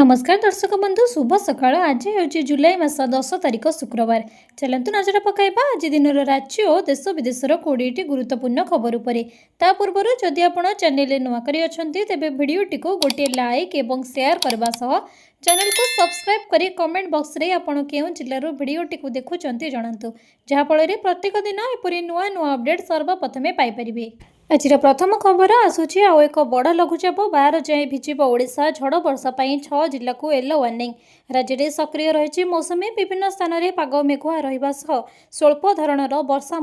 नमस्कार दर्शक बंधु शुभ सकाळ। आज हूँ जुलाई मास 10 तारिख शुक्रवार। चलतु नजर पकाइबा आज दिन राज्य और देश विदेशर 20टी गुरुत्वपूर्ण खबर उपरे। ता पूर्व जदि आपण चैनल नुआ करी अछंती तेबे वीडियोटी को गोटे लाइक एवं शेयर करबा सह चैनल को सब्सक्राइब करी कमेंट बॉक्स रे आपण केउ जिल्लार वीडियोटी को देखुचंती जणांतु, जहा फଳରେ प्रत्येक दिन एपरि नुआ नुआ अपडेट सर्वप्रथमे पाई परिबे। आज प्रथम खबर आसूची आउ एक बड़ लघुचाप 12 जाए भिजिब ओडिशा। झड़ वर्षा 6 जिला को येलो वार्निंग। राज्य में सक्रिय रही मौसुमी विभिन्न स्थान में पाग मेघुआ रहा स्वल्प धरणर वर्षा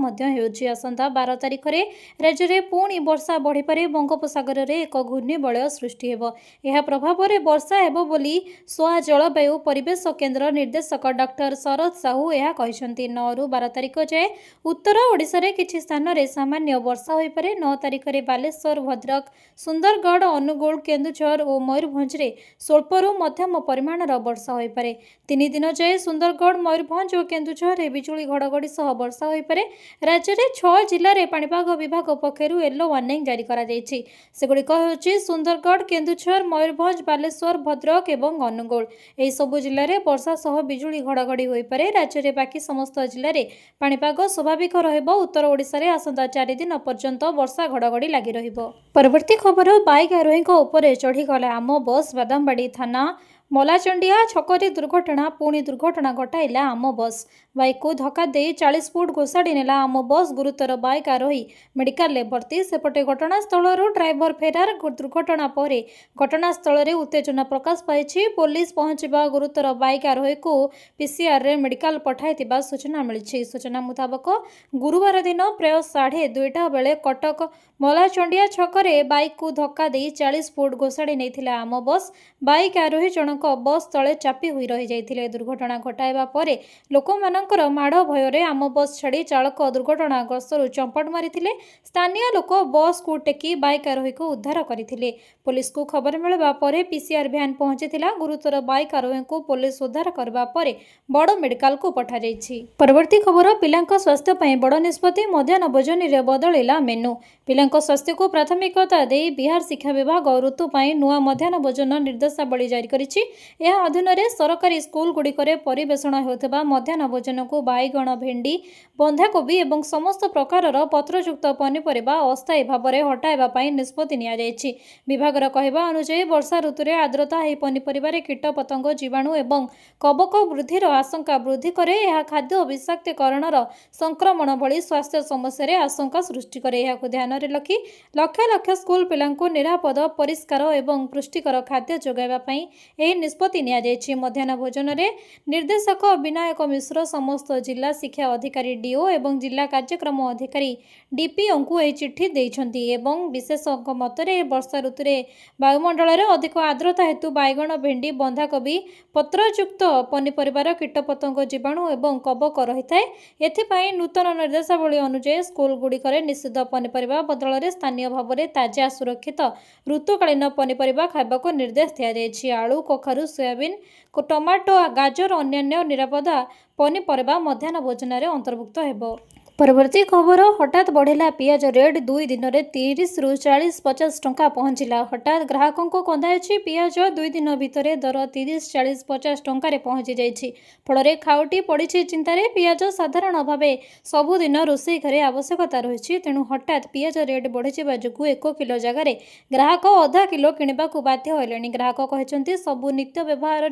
आसंता 12 तारिख में राज्य में पुणी वर्षा बढ़ीपे बंगोपसागर में एक घूर्णिबलय सृष्टि हो प्रभाव में वर्षा हेबो बोली सोआ जलवायु परिवेश केन्द्र निर्देशक डॉक्टर शरद साहू यह कहते। 9 ରୁ 12 तारिख जाए उत्तर ओडिशा रे किछि स्थान में सामान्य वर्षा हो पारे। 9 तारिख में बालेश्वर, भद्रक, सुंदरगढ़, अनुगुल, केन्दुझर और मयूरभंज में स्वल्परू मध्यम परिमाणर वर्षा हो पारे। 3 दिन जाए सुंदरगढ़, मयूरभंज और केन्दुझर बिजुली घड़घड़ी सह वर्षा हो पारे। राज्य में 6 जिले में पाणीपाग विभाग पक्षर येलो वार्निंग जारी करा जायछि। सेगुड़िक हेउछि सुंदरगढ़, केन्दुझर, मयूरभंज, बालेश्वर, भद्रक एवं अनुगुल। एही सबु जिले में वर्षा सह बिजुली घड़घड़ी हो पारे। राज्य में बाकी समस्त जिले में पाणीपाग स्वाभाविक रहिबो। उत्तर ओडिशा रे आसंता 4 दिन पर्यंत वर्षा घड़घड़ी लगी रहिबो। परवर्ती खबर बाइक आरोही उपरे चढ़ीगला आम बस। बादामबाड़ी थाना मलाचंडिया छकरी दुर्घटना। पुणी दुर्घटना घटाइला आम बस। बाइक को धक्का दे 40 फुट घोषाड़ी नेला आम बस। गुरुतर बाइक आरोही मेडिकल ले भर्ती। सेपटे घटनास्थल ड्राइवर फेरार। दुर्घटना पर घटनास्थल में उत्तेजना प्रकाश पाई। पुलिस पहुंचवा गुरुतर बाइक आरोही को पीसीआर रे मेडिकल पठाई सूचना मिली। सूचना मुताबक गुरुवार दिन प्राय 2:30 बेले कटक मलाचंडिया छकरे बाइक को धक्का दे 40 फुट घोषाड़ी नहीं आम बस। बाइक आरोही जनक बस तले चापी हुई रही जाइथिले। दुर्घटना घटाइबा परे लोकमानंकर माड़ भୟରେ आम बस छाड़ी चालक दुर्घटनाग्रस्तरू चंपट मारिथिले। स्थानीय लोक बस को टेकी बाइक आरोही को उद्धार करथिले। पुलिस को खबर मिलवा परे पीसीआर भ्यान पहुंचीथिला। गुरुतर बाइक आरोही को पुलिस उद्धार करबा परे बड़ मेडिकल को पठा जाइछि। परवर्ती खबर पिलांक स्वास्थ्य पई बड़ निष्पत्ति। मध्याह्न भोजन रे बदलिला मेनू। पिलांक स्वास्थ्य को प्राथमिकता दे बिहार शिक्षा विभाग ऋतु पई नुआ मध्याह्न भोजन निर्देशावली जारी करिछि। यह अधीन रे सरकारी स्कूल गुड़िकरे परिवेषण होउथबा मध्याह्न भोजन को बाइगण, भेंडी, बंधाकोबी एवं समस्त प्रकारर पत्रयुक्त पनीपरिबा अस्थायी भाव में हटाइबा पई निष्पत्ति निया जायछि। विभागर कहवा अनुसार वर्षा ऋतु रे आर्द्रता एही पनीपरिबारे कीट पतंग, जीवाणु एवं कवक वृद्धिर आशंका वृद्धि करे। यह खाद्य विषाक्तीकरणर संक्रमण भली स्वास्थ्य समस्या रे आशंका सृष्टि करे। यहाकु ध्यान रे रखी लक्ष लक्ष स्कूल पिलांकु निरापद, परिष्कार एवं पुष्टिकर खाद्य जोगाइबा पई एही निष्पत्ति निया जायछि। मध्याह्न भोजन रे निर्देशक विनायक मिश्र समस्त जिला शिक्षा अधिकारी डीओ एवं जिला कार्यक्रम अधिकारी डीपीओ को एही चिट्ठी देइछन्ति एवं विशेषज्ञ मतरे वर्षा ऋतु रे वायुमंडल रे अधिक आर्द्रता हेतु बाइगण, भेंडी, बंधाकोबी, पत्रयुक्त पनीपरिबार कीटपतंग, जीवाणु एवं कवक रहिथाय। एथिपाई नूतन निर्देशावली अनुसार स्कूल गुड़िकरे निषिद्ध पनीपरिबा बदल रे स्थानीय भाव में ताजा सुरक्षित ऋतुकालीन पनीपरिबा खाइबाको निर्देश दिया जायछि। आलू, कखारु, सोयाबीन, टमाटो, गाजर अन्य निरापद पनीपरिबा मध्याह्न भोजन रे अंतर्भुक्त हेबो। परवर्ती खबर हठात बढ़ेला पियाज रेट। 2 दिन में 30 ରୁ 40-50 टंका पहुंचला। हठात ग्राहकों को कंधाई पियाज 2 दिन भितर दर 30, 40, 50 टंकार पहुंची जाइछि। फल खाउटी पड़ी चिंतार पियाज साधारण भाव सबुदिन रोषेई घरे आवश्यकता रही। तेणु हठात पियाज रेट बढ़ी जो 1 किलो जगार ग्राहक आधा किलो किणवा बाध्य होले। ग्राहक कहते सबू नित्य व्यवहार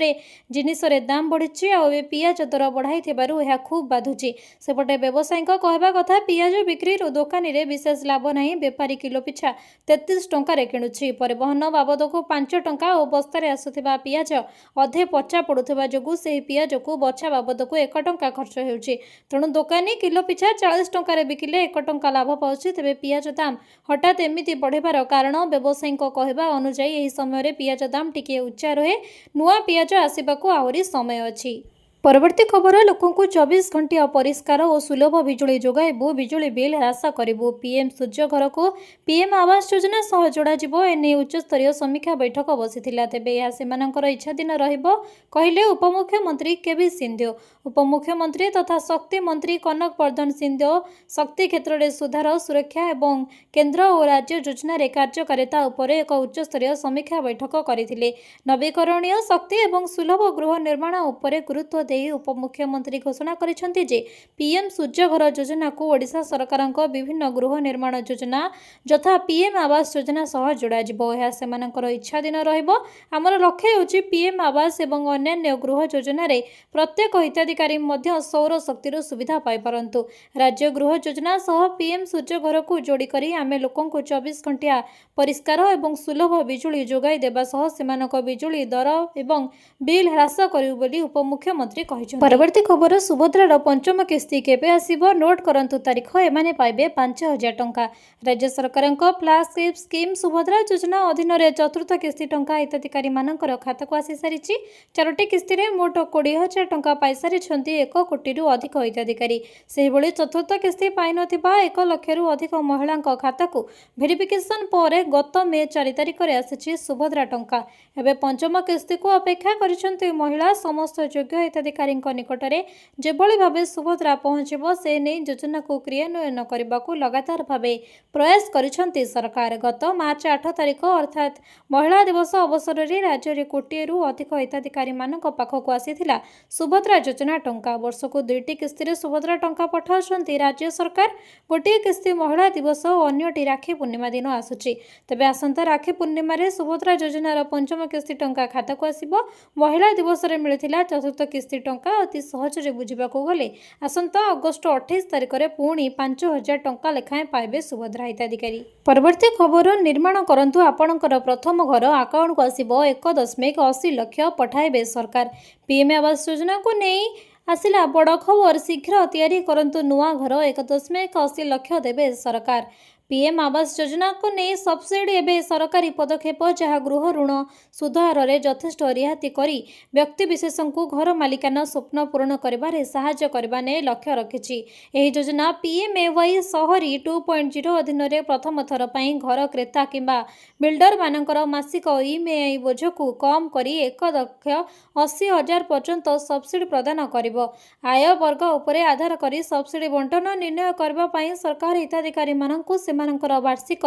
जिनिस दाम बढ़ी आ पियाज दर बढ़ाई खूब बाधुची। सेपटे व्यवसायी कहवा कथा पियाज बिक्री दोकानी रे विशेष लाभ नहीं। बेपारी किलो पिछा 33 टंकार किणुछि। परिवहन बाबद को 5 टंका और बस्तार आसुथिबा पियाज अधे पचा पड़ुथिबा जोगु सेही पियाज को बछा बाबद को 1 टंका खर्च हेउछि। तेणु दोकानी किलो पिछा 40 टंकार बिकिले 1 टंका लाभ पाउछि। तेबे पियाज दाम हठात एमिति बढ़िबार कारण व्यवसायी कहवा अनुसार एही समय रे पियाज दाम टिके उच्चा रहे। नुआ पियाज आसिबाकू आहुरी समय अछि। परवर्ती खबर लोकों को 24 घंटिया परिष्कार और सुलभ बिजुली जोगाइबू बिजुली बिल ह्रास करिबू पीएम सूर्य घर को पीएम आवास योजना सह जोड़ा जिवो एने उच्चस्तरीय समीक्षा बैठक बसिथिला तेबे यह सेमानकर इच्छाधीन रहिबो कहिले उपमुख्यमंत्री केबी सिंधु उपमुख्यमंत्री तथा शक्ति मंत्री कनक वर्धन सिंधु शक्ति क्षेत्र में सुधार सुरक्षा एवं केंद्र और राज्य योजना रे कार्यकारिता उपरे एक उच्चस्तरीय समीक्षा बैठक करथिले नवीकरणीय शक्ति एवं सुलभ गृह निर्माण उपरे गुरुत्व उपमुख्यमंत्री घोषणा करिसेंति जे पीएम सूर्य घर योजना को ओडिशा सरकार विभिन्न गृह निर्माण योजना यथा पीएम आवास योजना सह जोड़ा जिवो यह सेमानकर इच्छाधीन रहिबो हमर लक्ष्य होची पीएम आवास एवं अन्य गृह योजना रे प्रत्येक हिताधिकारी मध्य सौर शक्ति सुविधा पाई परंतु राज्य गृह योजना सह पीएम सूर्य घर को जोड़ी करी आमे लोकों को 24 घंटिया परिष्कार एवं सुलभ बिजुली जोगाई देबा सह सेमानक बिजुली दर एवं बिल ह्रास करिउ बोली उपमुख्यमंत्री परवर्ती खबर सुभद्रार पंचम किस्ती केबे आसीबो नोट करंतु तारीख एमाने पाइबे 5000 टंका राज्य सरकारक फ्लैगशिप स्कीम सुभद्रा योजना अधीन रे चतुर्थ किस्ती टंका हिताधिकारी मानकर खाता को आसी सारिछि चारोटी किस्ती रे मोट 20000 टंका पाई सारिछंती 1 कोटी रु अधिक हिताधिकारी सेहि भली चतुर्थ किस्ती पाई नथिबा 1 लाख रु अधिक महिलांक खाता को वेरिफिकेशन पर गत मे 4 तारिख रे आसीछि सुभद्रा टंका एबे पंचम किस्ती को अपेक्षा करिसंती महिला समस्त योग्य हिताधिकारी निकटरे जेभली भावे सुभद्रा पहुंचबो से नै योजना को क्रियान्वयन करने को लगातार भावे प्रयास करिसंती सरकार गत मार्च 8 तारिख अर्थात महिला दिवस अवसर में राज्य में कोटी रु अधिक हिताधिकारी मानक पाखक आसीथिला सुभद्रा योजना टंका वर्ष को 2टी किस्ती रे सुभद्रा टंका पठाउछंती राज्य सरकार गोटे किस्ती महिला दिवस और अन्यटी राखी पूर्णिमा दिन आसुची तबे आसंता राखी पूर्णिमा रे सुभद्रा योजनार पंचम किस्ती टंका खाता को आसीबो महिला दिवस रे मिलिथिला चतुर्थ किस्ती टंका अति सहजरे बुझिबाकू गले आसंता अगस्ट 28 तारिख रे पुणी 5000 टंका लेखाएं पाइबे सुभद्रा हिताधिकारी परवर्ती खबर निर्माण करंतु आपणकर प्रथम घर अकाउंट को आसीबो 1.80 लाख पठाइबे सरकार पीएम आवास योजना को नहीं आसिला बड़ खबर शीघ्र तैयारी करंतु नुआ घर 1.80 लाख देबे सरकार पीएम आवास योजना को नहीं सब्सिडी एवं सरकारी पदक्षेप जहाँ गृह ऋण सुध हार यथेष्ट रिहाती करी व्यक्ति विशेष को घर मालिकाना स्वप्न पूरण करिबारे सहायता करबा ने लक्ष्य रखिछि एही योजना पीएमएवाई शहरी 2.0 अधीन रे प्रथम थर पई घर क्रेता किंबा बिल्डर मानकर मासिक ईएमआई बोझ को कम करी 1,80,000 पर्यंत सब्सिडी प्रदान करिवो आय वर्ग उपरे आधार करी सब्सिडी बंटन निर्णय करबा पई सरकार हिताधिकारी माननकु सेमानकर वार्षिक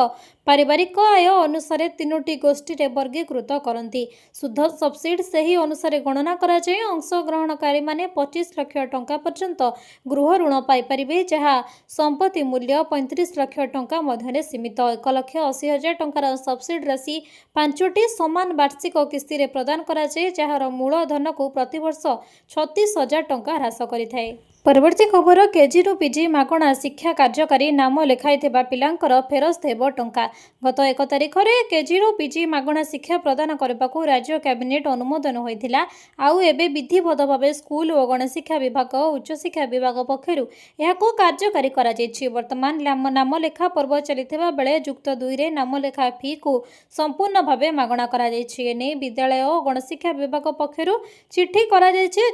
पारिवारिक आय अनुसार 3टी गोष्ठी रे वर्गीकृत करती शुद्ध सब्सिडी से ही अनुसार गणना करा जाए अंशग्रहणकारी माने 25 लाख टंका पर्यंत गृह ऋण पाई परिबे जहाँ संपत्ति मूल्य 35 लाख टंका मध्य सीमित 1,80,000 टंकार सब्सिडी राशि 5टी समान वार्षिक किस्ती रे प्रदान करा जाए जार मूलधन को प्रतिवर्ष 36,000 टंका ह्रास करिथाए परवर्ती खबर केजी रु पीजी मागणा शिक्षा कार्यकारी नाम लेखाई पिलांकर फेरस्त हेब टंका गत 1 तारिख में केजी रु पीजी मागणा शिक्षा प्रदान करने को राज्य कैबिनेट अनुमोदन होता आउ एबे विधिवत भाव स्कूल और गणशिक्षा विभाग उच्च शिक्षा विभाग पक्षर यह कार्यकारी वर्तमान नाम लेखा पर्व चलता बेले युक्त 2 रे नाम लेखा फी को संपूर्ण भाव मागणा कराने विद्यालय और गणशिक्षा विभाग पक्षर चिठी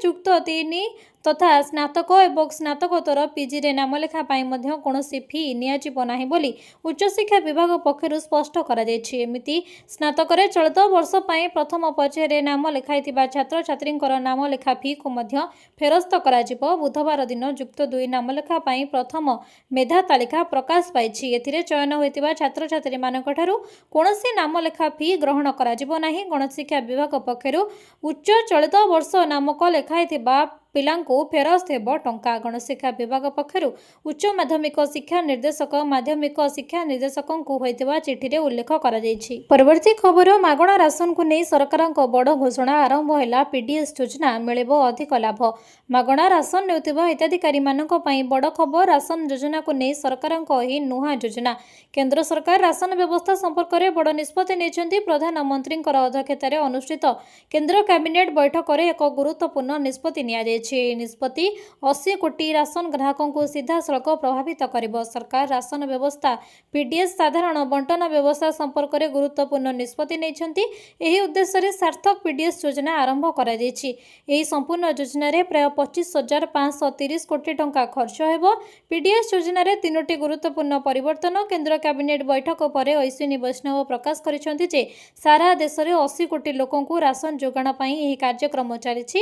युक्त 3 तथा स्नातक एवं स्नातकोत्तर पीजी रे नाम लेखा पाई मध्य कोनोसी फी नियाजिबो नाही बोली उच्च शिक्षा विभाग पक्षर स्पष्ट करा जायछि एमिति स्नातक रे चलित वर्ष पाई प्रथम पर्याय रे नाम लेखाइथिबा छात्र छात्रींकर नाम लेखा फी को मध्य फेरस्त करा जिवो बुधवार दिन युक्त 2 नाम लेखा पाई प्रथम मेधा तालिका प्रकाश पाइछि एथिरे चयन होइतिबा छात्र छात्री मानक ठारू कोनोसी नाम लेखा फी ग्रहण करा जिवो नाही गणशिक्षा विभाग पक्षर उच्च चलित वर्ष नामक लेखाइथिबा पिलांको फेरस्त हेब टंका गणशिक्षा विभाग पक्षर उच्च माध्यमिक शिक्षा निर्देशक माध्यमिक शिक्षा निर्देशकों को होइतिबा चिठी रे उल्लेख करा जायछि परवर्ती खबर मागणा राशन को नहीं सरकार बड़ घोषणा आरंभ हैला पीडीएस योजना मिलेबो अधिक लाभ मागणा राशन नेउतिबा हिताधिकारी मानक पई बड़ खबर राशन योजना को नहीं सरकार ही नुहा योजना केंद्र सरकार राशन व्यवस्था संपर्क में बड़ निष्पत्ति नेछंती प्रधानमंत्री अध्यक्षतार अनुष्ठित केंद्र कैबिनेट बैठक में एक गुरुत्वपूर्ण निष्पत्ति निया ଏହି ନିଷ୍ପତ୍ତି 80 କୋଟି ରାସନ ଗ୍ରାହକଙ୍କୁ ସିଧାସଳଖ ପ୍ରଭାବିତ କରିବ। ସରକାର ରାସନ ବ୍ୟବସ୍ଥା ପିଡିଏସ୍ ସାଧାରଣ ବଣ୍ଟନ ବ୍ୟବସ୍ଥା ସମ୍ପର୍କରେ ଗୁରୁତ୍ୱପୂର୍ଣ୍ଣ ନିଷ୍ପତ୍ତି ନେଇଛନ୍ତି। ଏହି ଉଦ୍ଦେଶ୍ୟରେ ସାର୍ଥକ ପିଡିଏସ୍ ଯୋଜନା ଆରମ୍ଭ କରାଯାଇଛି। ଏହି ସମ୍ପୂର୍ଣ୍ଣ ଯୋଜନାରେ ପ୍ରାୟ 25,530 କୋଟି ଟଙ୍କା ଖର୍ଚ୍ଚ ହେବ। ପିଡିଏସ୍ ଯୋଜନାରେ 3ଟି ଗୁରୁତ୍ୱପୂର୍ଣ୍ଣ ପରିବର୍ତ୍ତନ। କେନ୍ଦ୍ର କ୍ୟାବିନେଟ୍ ବୈଠକ ପରେ ଅଶ୍ୱିନୀ ବୈଷ୍ଣବ ପ୍ରକାଶ କରିଛନ୍ତି ଯେ ସାରା ଦେଶରେ 80 କୋଟି ଲୋକଙ୍କୁ ରାସନ ଯୋଗାଣ ପାଇଁ ଏହି କାର୍ଯ୍ୟକ୍ରମ ଚାଲିଛି।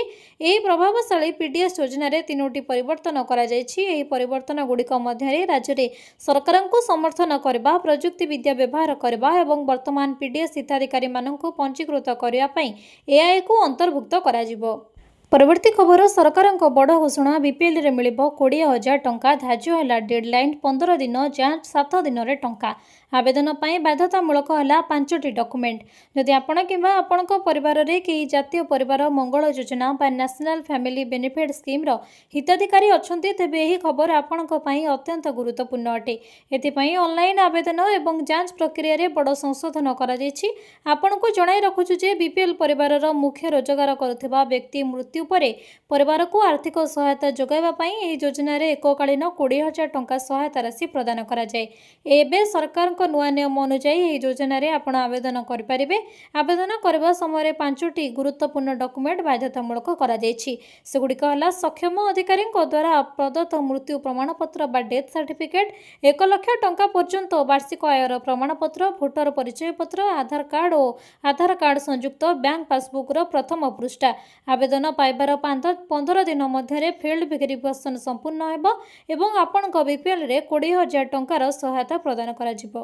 ଏହି ପ୍ରଭାବଶାଳୀ ପିଡିଏସ୍ ଯୋଜନାରେ 3ଟି ପରିବର୍ତ୍ତନ କରାଯାଇଛି। ଏହି ପରିବର୍ତ୍ତନଗୁଡ଼ିକ ମଧ୍ୟରେ ରାଜ୍ୟରେ ସରକାରଙ୍କୁ ସମର୍ଥନ କରିବା, ପ୍ରଯୁକ୍ତି ବିଦ୍ୟା ବ୍ୟବହାର କରିବା ଏବଂ ବର୍ତ୍ତମାନ ପିଡିଏସ୍ ହିତାଧିକାରୀମାନଙ୍କୁ ପଞ୍ଜୀକୃତ କରିବା ପାଇଁ ଏଆଇକୁ ଅନ୍ତର୍ଭୁକ୍ତ କରାଯିବ। ପରବର୍ତ୍ତୀ ଖବର ସରକାରଙ୍କ ବଡ଼ ଘୋଷଣା ବିପିଏଲ୍ରେ ମିଳିବ 20,000 ଟଙ୍କା। ଧାର୍ଯ୍ୟ ହେଲା ଡେଡ୍ଲାଇନ୍ 15 ଦିନ, ଯାଞ୍ଚ 7 ଦିନରେ ଟଙ୍କା। ଆବେଦନ ପାଇଁ ବାଧ୍ୟତାମୂଳକ ହେଲା 5ଟି ଡକୁମେଣ୍ଟ। ଯଦି ଆପଣ କିମ୍ବା ଆପଣଙ୍କ ପରିବାରରେ କେହି ଜାତୀୟ ପରିବାର ମଙ୍ଗଳ ଯୋଜନା ବା ନ୍ୟାସନାଲ୍ ଫ୍ୟାମିଲି ବେନିଫିଟ୍ ସ୍କିମ୍ର ହିତାଧିକାରୀ ଅଛନ୍ତି, ତେବେ ଏହି ଖବର ଆପଣଙ୍କ ପାଇଁ ଅତ୍ୟନ୍ତ ଗୁରୁତ୍ୱପୂର୍ଣ୍ଣ ଅଟେ। ଏଥିପାଇଁ ଅନଲାଇନ୍ ଆବେଦନ ଏବଂ ଯାଞ୍ଚ ପ୍ରକ୍ରିୟାରେ ବଡ଼ ସଂଶୋଧନ କରାଯାଇଛି। ଆପଣଙ୍କୁ ଜଣାଇ ରଖୁଛୁ ଯେ ବିପିଏଲ୍ ପରିବାରର ମୁଖ୍ୟ ରୋଜଗାର କରୁଥିବା ବ୍ୟକ୍ତି ମୃତ୍ୟୁ ପରେ ପରିବାରକୁ ଆର୍ଥିକ ସହାୟତା ଯୋଗାଇବା ପାଇଁ ଏହି ଯୋଜନାରେ ଏକକାଳୀନ 20,000 ଟଙ୍କା ସହାୟତା ରାଶି ପ୍ରଦାନ କରାଯାଏ। ଏବେ ସରକାରଙ୍କ ନୂଆ ନିୟମ ଅନୁଯାୟୀ ଏହି ଯୋଜନାରେ ଆପଣ ଆବେଦନ କରିପାରିବେ। ଆବେଦନ କରିବା ସମୟରେ 5ଟି ଗୁରୁତ୍ୱପୂର୍ଣ୍ଣ ଡକୁମେଣ୍ଟ ବାଧ୍ୟତାମୂଳକ କରାଯାଇଛି। ସେଗୁଡ଼ିକ ହେଲା ସକ୍ଷମ ଅଧିକାରୀଙ୍କ ଦ୍ୱାରା ପ୍ରଦତ୍ତ ମୃତ୍ୟୁ ପ୍ରମାଣପତ୍ର ବା ଡେଥ୍ ସାର୍ଟିଫିକେଟ୍, 1 ଲକ୍ଷ ଟଙ୍କା ପର୍ଯ୍ୟନ୍ତ ବାର୍ଷିକ ଆୟର ପ୍ରମାଣପତ୍ର, ଭୋଟର ପରିଚୟ ପତ୍ର, ଆଧାର କାର୍ଡ଼ ଓ ଆଧାର କାର୍ଡ଼ ସଂଯୁକ୍ତ ବ୍ୟାଙ୍କ ପାସବୁକ୍ର ପ୍ରଥମ ପୃଷ୍ଠା। ଆବେଦନ ପାଇବାର 15 ଦିନ ମଧ୍ୟରେ ଫିଲ୍ଡ ଭେରିଫିକେସନ୍ ସମ୍ପୂର୍ଣ୍ଣ ହେବ ଏବଂ ଆପଣଙ୍କ ବିପିଏଲ୍ରେ 20,000 ଟଙ୍କାର ସହାୟତା ପ୍ରଦାନ କରାଯିବ।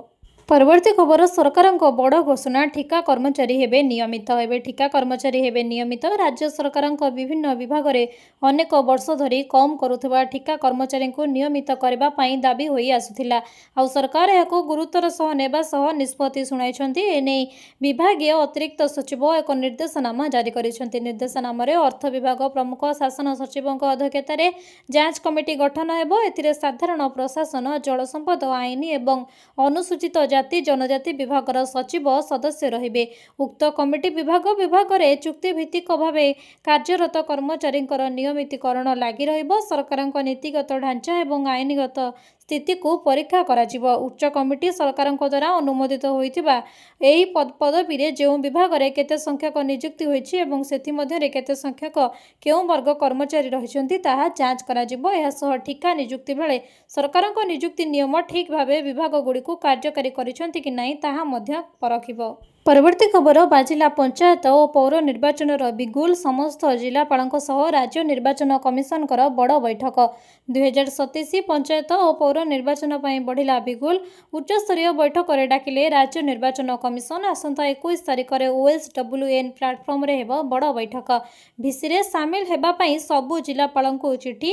ପରବର୍ତ୍ତୀ ଖବର ସରକାରଙ୍କ ବଡ଼ ଘୋଷଣା ଠିକା କର୍ମଚାରୀ ହେବେ ନିୟମିତ। ଏବେ ଠିକା କର୍ମଚାରୀ ହେବେ ନିୟମିତ। ରାଜ୍ୟ ସରକାରଙ୍କ ବିଭିନ୍ନ ବିଭାଗରେ ଅନେକ ବର୍ଷ ଧରି କମ୍ କରୁଥିବା ଠିକା କର୍ମଚାରୀଙ୍କୁ ନିୟମିତ କରିବା ପାଇଁ ଦାବି ହୋଇ ଆସୁଥିଲା। ଆଉ ସରକାର ଏହାକୁ ଗୁରୁତ୍ୱର ସହ ନେବା ସହ ନିଷ୍ପତ୍ତି ଶୁଣାଇଛନ୍ତି। ଏନେଇ ବିଭାଗୀୟ ଅତିରିକ୍ତ ସଚିବ ଏକ ନିର୍ଦ୍ଦେଶନାମା ଜାରି କରିଛନ୍ତି। ନିର୍ଦ୍ଦେଶନାମାରେ ଅର୍ଥ ବିଭାଗ ପ୍ରମୁଖ ଶାସନ ସଚିବଙ୍କ ଅଧ୍ୟକ୍ଷତାରେ ଯାଞ୍ଚ କମିଟି ଗଠନ ହେବ। ଏଥିରେ ସାଧାରଣ ପ୍ରଶାସନ, ଜଳସମ୍ପଦ ଆଇନ ଏବଂ ଅନୁସୂଚିତ ଜାତି ଜନଜାତି ବିଭାଗର ସଚିବ ସଦସ୍ୟ ରହିବେ। ଉକ୍ତ କମିଟି ବିଭାଗରେ ଚୁକ୍ତିଭିତ୍ତିକ ଭାବେ କାର୍ଯ୍ୟରତ କର୍ମଚାରୀଙ୍କର ନିୟମିତୀକରଣ ଲାଗି ରହିବ। ସରକାରଙ୍କ ନୀତିଗତ ଢାଞ୍ଚା ଏବଂ ଆଇନଗତ ସ୍ଥିତିକୁ ପରୀକ୍ଷା କରାଯିବ। ଉଚ୍ଚ କମିଟି ସରକାରଙ୍କ ଦ୍ୱାରା ଅନୁମୋଦିତ ହୋଇଥିବା ଏହି ପଦବୀରେ ଯେଉଁ ବିଭାଗରେ କେତେ ସଂଖ୍ୟକ ନିଯୁକ୍ତି ହୋଇଛି ଏବଂ ସେଥିମଧ୍ୟରେ କେତେ ସଂଖ୍ୟକ କେଉଁ ବର୍ଗ କର୍ମଚାରୀ ରହିଛନ୍ତି ତାହା ଯାଞ୍ଚ କରାଯିବ। ଏହାସହ ଠିକା ନିଯୁକ୍ତି ବେଳେ ସରକାରଙ୍କ ନିଯୁକ୍ତି ନିୟମ ଠିକ୍ ଭାବେ ବିଭାଗଗୁଡ଼ିକୁ କାର୍ଯ୍ୟକାରୀ କରିଛନ୍ତି କି ନାହିଁ ତାହା ମଧ୍ୟ ପରଖିବ। ପରବର୍ତ୍ତୀ ଖବର ବାଜିଲା ପଞ୍ଚାୟତ ଓ ପୌର ନିର୍ବାଚନର ବିଗୁଲ। ସମସ୍ତ ଜିଲ୍ଲାପାଳଙ୍କ ସହ ରାଜ୍ୟ ନିର୍ବାଚନ କମିଶନଙ୍କର ବଡ଼ ବୈଠକ। 2027 ପଞ୍ଚାୟତ ଓ ପୌର ନିର୍ବାଚନ ପାଇଁ ବଢ଼ିଲା ବିଗୁଲ। ଉଚ୍ଚସ୍ତରୀୟ ବୈଠକରେ ଡାକିଲେ ରାଜ୍ୟ ନିର୍ବାଚନ କମିଶନ। ଆସନ୍ତା 21 ତାରିଖରେ OSWN ପ୍ଲାଟଫର୍ମରେ ହେବ ବଡ଼ ବୈଠକ। ଭିସିରେ ସାମିଲ ହେବା ପାଇଁ ସବୁ ଜିଲ୍ଲାପାଳଙ୍କୁ ଚିଠି।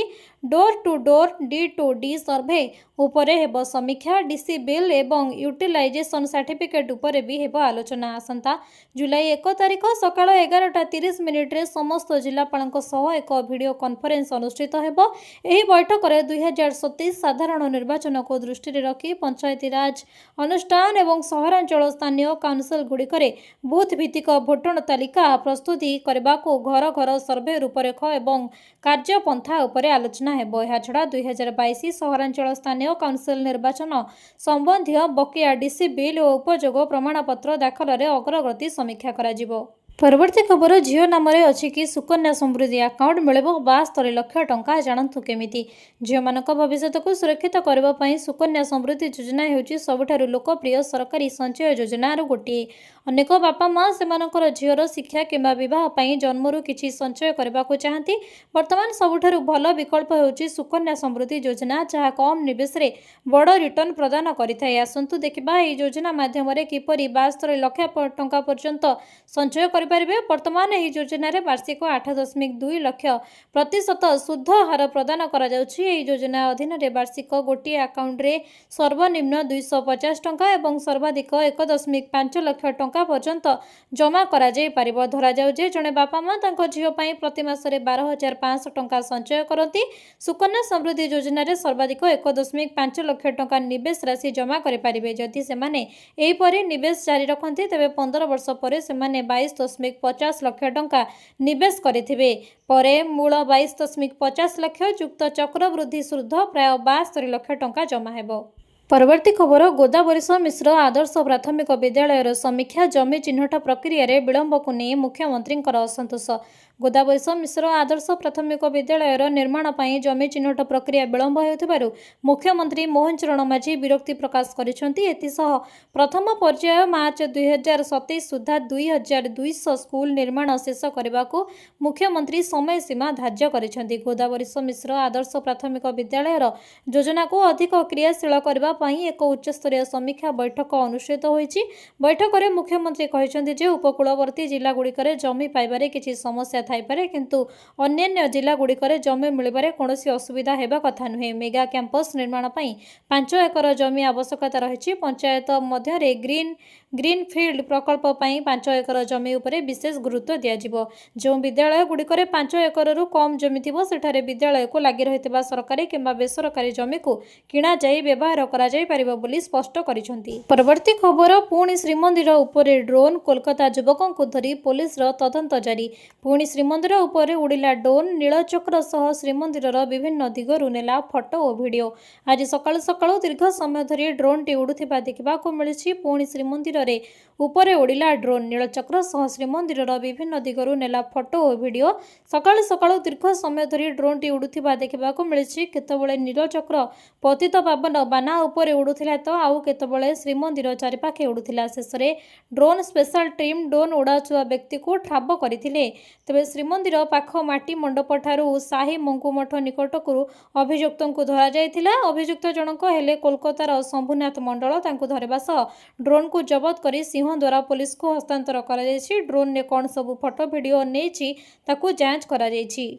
Door to door D2D survey ଉପରେ ହେବ ସମୀକ୍ଷା। ଡିସି ବିଲ୍ ଏବଂ ୟୁଟିଲାଇଜେସନ୍ ସାର୍ଟିଫିକେଟ୍ ଉପରେ ବି ହେବ ଆଲୋଚନା। ଆସନ୍ତା ଜୁଲାଇ 1 ତାରିଖ ସକାଳ 11:30ରେ ସମସ୍ତ ଜିଲ୍ଲାପାଳଙ୍କ ସହ ଏକ ଭିଡ଼ିଓ କନଫରେନ୍ସ ଅନୁଷ୍ଠିତ ହେବ। ଏହି ବୈଠକରେ 2027 ସାଧାରଣ ନିର୍ବାଚନକୁ ଦୃଷ୍ଟିରେ ରଖି ପଞ୍ଚାୟତିରାଜ ଅନୁଷ୍ଠାନ ଏବଂ ସହରାଞ୍ଚଳ ସ୍ଥାନୀୟ କାଉନସିଲଗୁଡ଼ିକରେ ବୁଥ୍ ଭିତ୍ତିକ ଭୋଟର ତାଲିକା ପ୍ରସ୍ତୁତି କରିବାକୁ ଘର ଘର ସର୍ଭେ ରୂପରେଖ ଏବଂ କାର୍ଯ୍ୟପନ୍ଥା ଉପରେ ଆଲୋଚନା ହେବ। ଏହାଛଡ଼ା 2022 ସହରାଞ୍ଚଳ ସ୍ଥାନୀୟ କାଉନସିଲ ନିର୍ବାଚନ ସମ୍ବନ୍ଧୀୟ ବକେୟା ଡିସି ବିଲ୍ ଓ ଉପଯୋଗ ପ୍ରମାଣପତ୍ର ଦାଖଲରେ ଅଗ୍ରଗତି ସମୀକ୍ଷା କରାଯିବ। ପରବର୍ତ୍ତୀ ଖବର ଝିଅ ନାମରେ ଅଛି କି ସୁକନ୍ୟା ସମୃଦ୍ଧି ଆକାଉଣ୍ଟ ମିଳିବ 72 ଲକ୍ଷ ଟଙ୍କା। ଜାଣନ୍ତୁ କେମିତି। ଝିଅମାନଙ୍କ ଭବିଷ୍ୟତକୁ ସୁରକ୍ଷିତ କରିବା ପାଇଁ ସୁକନ୍ୟା ସମୃଦ୍ଧି ଯୋଜନା ହେଉଛି ସବୁଠାରୁ ଲୋକପ୍ରିୟ ସରକାରୀ ସଞ୍ଚୟ ଯୋଜନାରୁ ଗୋଟିଏ। ଅନେକ ବାପା ମା ସେମାନଙ୍କର ଝିଅର ଶିକ୍ଷା କିମ୍ବା ବିବାହ ପାଇଁ ଜନ୍ମରୁ କିଛି ସଞ୍ଚୟ କରିବାକୁ ଚାହାନ୍ତି। ବର୍ତ୍ତମାନ ସବୁଠାରୁ ଭଲ ବିକଳ୍ପ ହେଉଛି ସୁକନ୍ୟା ସମୃଦ୍ଧି ଯୋଜନା, ଯାହା କମ୍ ନିବେଶରେ ବଡ଼ ରିଟର୍ଣ୍ଣ ପ୍ରଦାନ କରିଥାଏ। ଆସନ୍ତୁ ଦେଖିବା ଏହି ଯୋଜନା ମାଧ୍ୟମରେ କିପରି 72 ଲକ୍ଷ ଟଙ୍କା ପର୍ଯ୍ୟନ୍ତ ସଞ୍ଚୟ କରିପାରିବେ। ବର୍ତ୍ତମାନ ଏହି ଯୋଜନାରେ ବାର୍ଷିକ 8.2 ଲକ୍ଷ ପ୍ରତିଶତ ସୁଧ ହାର ପ୍ରଦାନ କରାଯାଉଛି। ଏହି ଯୋଜନା ଅଧୀନରେ ବାର୍ଷିକ ଗୋଟିଏ ଆକାଉଣ୍ଟରେ ସର୍ବନିମ୍ନ 250 ଟଙ୍କା ଏବଂ ସର୍ବାଧିକ 1.5 ଲକ୍ଷ ଟଙ୍କା ଟଙ୍କା पर्यंत जमा कराଯାई पारिबो। धराଯାउ जे जणे बापा माँ तांको झियो पई प्रति मासरे 12,500 टଙ୍କା संचय करती। सुकन्या समृद्धि योजना रे सर्वाधिक 1.5 लाख टଙ୍କା निवेश राशि जमा करि पारिबे। जदि सेमाने एही परे निवेश जारी रखन्ति तेबे 15 वर्ष परे सेमाने 22.50 लाख टଙ୍କା निवेश करिथिबे। परे मूल 22.50 लाख युक्त चक्रवृद्धि सुध प्राय 72 लाख टଙ୍କା जमा हेबो। परवर्ती खबर गोदावरीश मिश्र आदर्श प्राथमिक विद्यालय समीक्षा जमी चिन्हट प्रक्रिया रे विलंब को नहीं मुख्यमंत्री असंतोष। गोदावरीश मिश्र आदर्श प्राथमिक विद्यालय निर्माण पर जमी चिन्हट प्रक्रिया विलंब होथिबारु मुख्यमंत्री मोहन चरण माझी विरक्ति प्रकाश करिसेंती। एतिसह प्रथम पर्याय मार्च 2027 सुधा 2200 स्कूल निर्माण शेष करने को मुख्यमंत्री समय सीमा धार्य करिसेंती। गोदावरीश मिश्र आदर्श प्राथमिक विद्यालय योजना को अधिक क्रियाशील करने एक उच्चस्तरीय समीक्षा बैठक अनुष्ठित होईछि। बैठक में मुख्यमंत्री कहते जे उपकूलवर्ती जिला गुड़िकर जमी पाइबारे किछि समस्या थाइपारे किंतु अन्य जिला गुड़िकर जमी मिलबारे कौनसी असुविधा हेबा कथा नुहे। मेगा कैंपस निर्माण पई 5 एकर जमी आवश्यकता रही। पंचायत मध्य ग्रीन फील्ड प्रकल्प पई 5 एकर जमी उपरे विशेष गुरुत्व दियाजिबो। जो विद्यालय गुड़िकर 5 एकरु कम जमी थिबो सेठारे विद्यालय को लागि रहितबा सरकारी किंबा बेसरकारी जमी को किणा जाई व्यवहार करा जाई परिबो बोली स्पष्ट करिसेंती। परवर्ती खबर पुणी श्रीमंदिर उपरे ड्रोन कोलकाता युवकों को धरी पुलिस तदंत जारी। पुणी श्रीमंदिर उपरे उड़िला ड्रोन नीलचक्र सह श्रीमंदिर विभिन्न दिगरु नेला फोटो और वीडियो। आज सकाळु सकाळु दीर्घ समय धरी ड्रोन टी उड़ुथिबा देखिबा को मिलिछि। पुणी श्रीमंदिर रे उपरे उड़िला ड्रोन नीलचक्र सह श्रीमंदिर विभिन्न दिगरु नेला फोटो और वीडियो। सकाळु सकाळु दीर्घ समय धरी ड्रोन टी उड़ुथिबा देखिबा को मिलिछि। केतबेले नीलचक्र पतित पावन बाना उपरे उड़ुथिला तो आउ केतबेले श्रीमंदिर चारिपाखे उड़ुथिला। शेषरे ड्रोन स्पेशल टीम ड्रोन उड़ाउथुवा व्यक्ति को ठाब करथिले। तेबे श्रीमंदिर पाख माटी मंडप ठारू साही मंकुमठ निकटकु अभियुक्तों को धरा जाइथिला। अभियुक्त जनक हेले कोलकातार शंभुनाथ मंडल। तांको धरबा सह ड्रोन को जबत करी सिंहद्वारा पुलिस को हस्तांतर करा जायछि। ड्रोन ने कौन सब फोटो वीडियो नेछि ताकू जांच करा जायछि।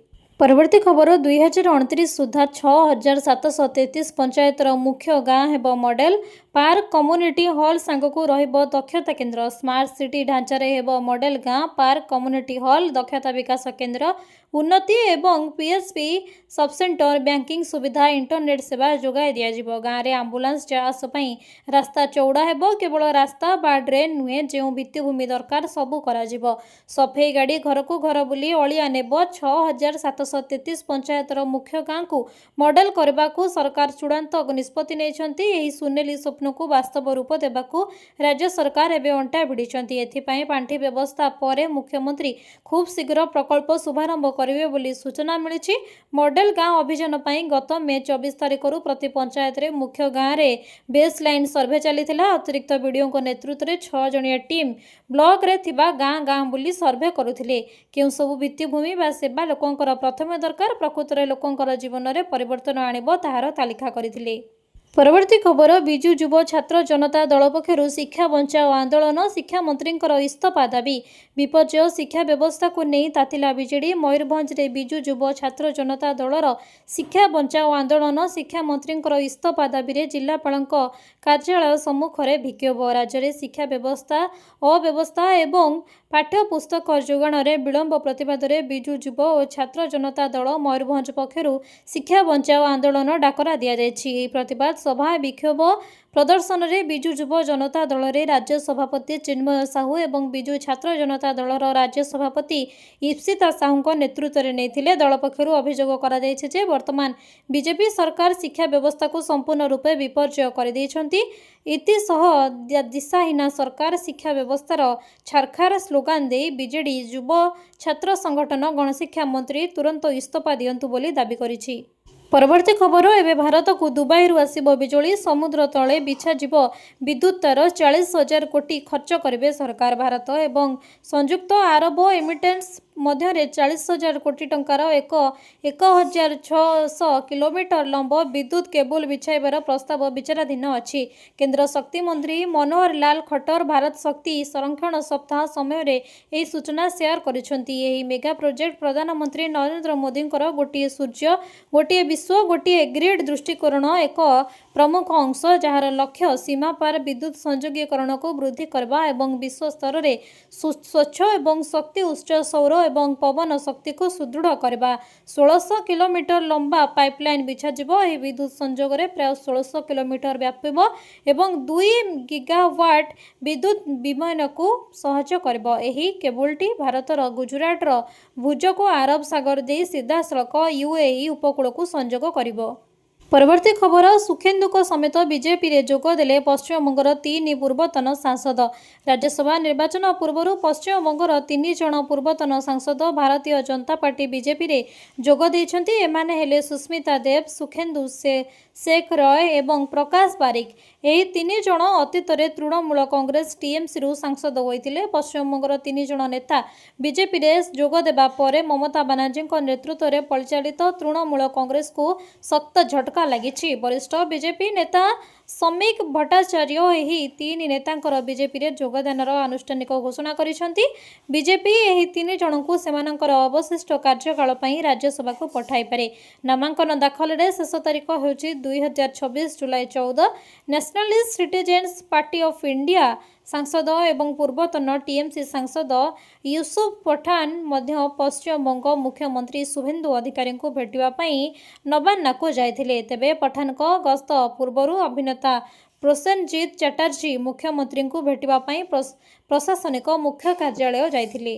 परवर्ती खबर 2029 सुधा 6733 पंचायतर मुख्य गाँ हेब मॉडल पार्क कम्युनिटी हॉल सांगको रहिबो दक्षता केन्द्र। स्मार्ट सिटी ढांचारे हेब मॉडल गाँ पार्क कम्युनिटी हॉल दक्षता विकास केन्द्र उन्नति एवं पीएसपी सबसेंटर बैंकिंग सुविधा इंटरनेट सेवा जोगाई दियाजिबो। गाँव में आंबुलांस जास पई रास्ता चौड़ा हेबो। केवल रास्ता बा ड्रेन नुहे जो भित्तिभूमि दरकार सबू कराजिबो। सफेई गाड़ी घर को घर बुली अलिया नेबो। 6733 पंचायतर मुख्य गाँ को मॉडल करने को सरकार चूड़ांत निष्पत्ति नेइछंती। एही सुनेली स्वप्न को वास्तव रूप देबाकू राज्य सरकार एबे अंटा भिड़िछंती। एथिपाई पांठी व्यवस्था परे मुख्यमंत्री खूब शीघ्र प्रकल्प शुभारंभ करिवे बोली सूचना मिली। मॉडल गाँव अभियान पई गत मे 24 तारिख प्रति पंचायत रे मुख्य गाँव रे बेस लाइन सर्वे चलीथिला। अतिरिक्त वीडियो नेतृत्व में 6 जणिया टीम ब्लॉक रे थिबा गाँ गाँ बुली सर्वे करुथिले। केउ सब भित्तिभूमि बा सेवा लोकंकर प्रथम दरकार प्रकृत रे लोकंकर जीवन रे परिवर्तन आनिबो ताहार तालिका करिथिले। परवर्ती खबर बिजु युव छात्र जनता दल पक्षरु शिक्षा बचाओ आंदोलन शिक्षा मंत्री इस्तफा दाबी। विपर्य शिक्षा व्यवस्था को नहीं तातिला बीजेडी। मयूरभंज रे बिजु युव छात्र जनता दलर शिक्षा बचाओ आंदोलन शिक्षा मंत्री इस्तफा दाबी रे जिलापाल कार्यालय सम्मुख में विक्षोभ। राज्य में शिक्षा व्यवस्था अव्यवस्था एवं पाठ्य पुस्तक जोगाण में विलंब प्रतिवाद में बिजु युव और छात्र जनता दल मयूरभंज पक्षरु शिक्षा बचाओ आंदोलन डाकरा दि जाएगी। प्रतिवाद सभा विक्षोभ प्रदर्शन में बिजु युव जनता दल रे राज्य सभापति चिन्मय साहू एवं बिजु छात्र जनता दलर राज्य सभापति इप्सिता साहू नेतृत्व में नहीं। दल पक्षर अभियोग कर वर्तमान बीजेपी सरकार शिक्षा व्यवस्था को संपूर्ण रूपे विपर्य कर दिशाहीन सरकार शिक्षा व्यवस्थार छारखार स्लोगान दे बीजेडी युव छात्र संगठन गणशिक्षा मंत्री तुरंत इस्तफा दियंतु बोली दाबी करिछि। परवर्ती खबर एवं भारत को दुबई आसिबो बिजुली समुद्र तले बिछाजिब विद्युत तार 40,000 कोटी खर्च करेंगे सरकार। भारत एवं संयुक्त आरब एमिरेट्स ମଧ୍ୟରେ 40,000 କୋଟି ଟଙ୍କାର 1,600 କିଲୋମିଟର ଲମ୍ବ ବିଦ୍ୟୁତ୍ କେବୁଲ ବିଛାଇବାର ପ୍ରସ୍ତାବ ବିଚାରାଧୀନ ଅଛି। କେନ୍ଦ୍ର ଶକ୍ତି ମନ୍ତ୍ରୀ ମନୋହର ଲାଲ ଖଟ୍ଟର ଭାରତ ଶକ୍ତି ସଂରକ୍ଷଣ ସପ୍ତାହ ସମୟରେ ଏହି ସୂଚନା ସେୟାର କରିଛନ୍ତି। ଏହି ମେଗା ପ୍ରୋଜେକ୍ଟ ପ୍ରଧାନମନ୍ତ୍ରୀ ନରେନ୍ଦ୍ର ମୋଦିଙ୍କର ଗୋଟିଏ ସୂର୍ଯ୍ୟ, ଗୋଟିଏ ବିଶ୍ୱ, ଗୋଟିଏ ଗ୍ରିଡ୍ ଦୃଷ୍ଟିକୋଣ ଏକ ପ୍ରମୁଖ ଅଂଶ, ଯାହାର ଲକ୍ଷ୍ୟ ସୀମାପାର ବିଦ୍ୟୁତ୍ ସଂଯୋଗୀକରଣକୁ ବୃଦ୍ଧି କରିବା ଏବଂ ବିଶ୍ୱ ସ୍ତରରେ ସ୍ୱଚ୍ଛ ଏବଂ ଶକ୍ତି ଉତ୍ସ ସୌର ଏବଂ ପବନ ଶକ୍ତିକୁ ସୁଦୃଢ଼ କରିବା। 1600 କିଲୋମିଟର ଲମ୍ବା ପାଇପଲାଇନ୍ ବିଛାଯିବ। ଏହି ବିଦ୍ୟୁତ୍ ସଂଯୋଗରେ ପ୍ରାୟ 1600 କିଲୋମିଟର ବ୍ୟାପିବ ଏବଂ 2 ଗିଗାୱାଟ୍ ବିଦ୍ୟୁତ୍ ବିନିମୟକୁ ସହଜ କରିବ। ଏହି କେବୁଲଟି ଭାରତର ଗୁଜରାଟର ଭୁଜକୁ ଆରବ ସାଗର ଦେଇ ସିଧାସଳଖ UAE ଉପକୂଳକୁ ସଂଯୋଗ କରିବ। ପରବର୍ତ୍ତୀ ଖବର, ସୁଖେନ୍ଦୁଙ୍କ ସମେତ ବିଜେପିରେ ଯୋଗ ଦେଲେ ପଶ୍ଚିମବଙ୍ଗର 3 ପୂର୍ବତନ ସାଂସଦ। ରାଜ୍ୟସଭା ନିର୍ବାଚନ ପୂର୍ବରୁ ପଶ୍ଚିମବଙ୍ଗର 3 ଜଣ ପୂର୍ବତନ ସାଂସଦ ଭାରତୀୟ ଜନତା ପାର୍ଟି ବିଜେପିରେ ଯୋଗ ଦେଇଛନ୍ତି। ଏମାନେ ହେଲେ ସୁସ୍ମିତା ଦେବ, ସୁଖେନ୍ଦୁ ଶେଖ ରୟ ଏବଂ ପ୍ରକାଶ ବାରିକ। ଏହି 3 ଜଣ ଅତୀତରେ ତୃଣମୂଳ କଂଗ୍ରେସ TMCରୁ ସାଂସଦ ହୋଇଥିଲେ। ପଶ୍ଚିମବଙ୍ଗର 3 ଜଣ ନେତା ବିଜେପିରେ ଯୋଗ ଦେବା ପରେ ମମତା ବାନାର୍ଜୀଙ୍କ ନେତୃତ୍ୱରେ ପରିଚାଳିତ ତୃଣମୂଳ କଂଗ୍ରେସକୁ ଶକ୍ତ ଝଟକା ଲାଗିଛି। ବରିଷ୍ଠ ବିଜେପି ନେତା ସମୀକ ଭଟ୍ଟାଚାର୍ଯ୍ୟ ଏହି 3 ନେତାଙ୍କର ବିଜେପିରେ ଯୋଗଦାନର ଆନୁଷ୍ଠାନିକ ଘୋଷଣା କରିଛନ୍ତି। ବିଜେପି ଏହି 3 ଜଣଙ୍କୁ ସେମାନଙ୍କର ଅବଶିଷ୍ଟ କାର୍ଯ୍ୟକାଳ ପାଇଁ ରାଜ୍ୟସଭାକୁ ପଠାଇପାରେ। ନାମାଙ୍କନ ଦାଖଲରେ ଶେଷ ତାରିଖ ହେଉଛି 2024 July 14। Nationalist citizens party of India ସାଂସଦ ଏବଂ ପୂର୍ବତନ TMC ସାଂସଦ ୟୁସୁଫ ପଠାନ ମଧ୍ୟ ପଶ୍ଚିମବଙ୍ଗ ମୁଖ୍ୟମନ୍ତ୍ରୀ ଶୁଭେନ୍ଦୁ ଅଧିକାରୀଙ୍କୁ ଭେଟିବା ପାଇଁ ନବାନ୍ନାକୁ ଯାଇଥିଲେ। ତେବେ ପଠାନଙ୍କ ଗସ୍ତ ପୂର୍ବରୁ ଅଭିନେତା ପ୍ରୋସେନଜିତ ଚାଟାର୍ଜୀ ମୁଖ୍ୟମନ୍ତ୍ରୀଙ୍କୁ ଭେଟିବା ପାଇଁ ପ୍ରଶାସନିକ ମୁଖ୍ୟ କାର୍ଯ୍ୟାଳୟ ଯାଇଥିଲେ।